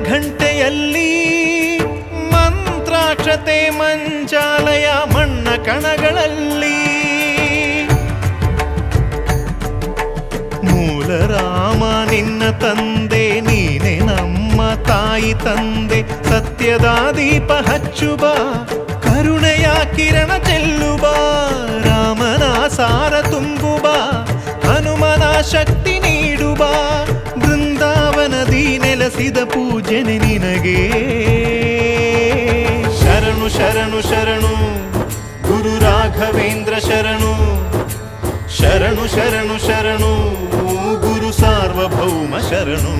ಘಂಟೆಯಲ್ಲಿ ಮಂತ್ರಾಕ್ಷತೆ ಮಂಚಾಲಯ ಮಣ್ಣ ಕಣಗಳಲ್ಲಿ ಮೂಲ ರಾಮ ನಿನ್ನ ತಂದೆ ನೀನೆ ನಮ್ಮ ತಾಯಿ ತಂದೆ ಸತ್ಯದ ದೀಪ ಹಚ್ಚುಬ ಕರುಣೆಯ ಕಿರಣ ಚೆಲ್ಲುಬ ರಾಮನ ಸಾರ ತುಂಬುಬ ಹನುಮನ ಶಕ್ತಿ ನೀಡುಬ ಬೃಂದಾವನದಿ ನೆಲೆಸಿದ ಪೂಜನೆ ನಿನಗೆ ಶರಣು ಶರಣು ಶರಣು ಗುರು ರಾಘವೇಂದ್ರ ಶರಣು ಶರಣು ಶರಣು ಶರಣು ಗುರು ಸಾರ್ವಭೌಮ ಶರಣು.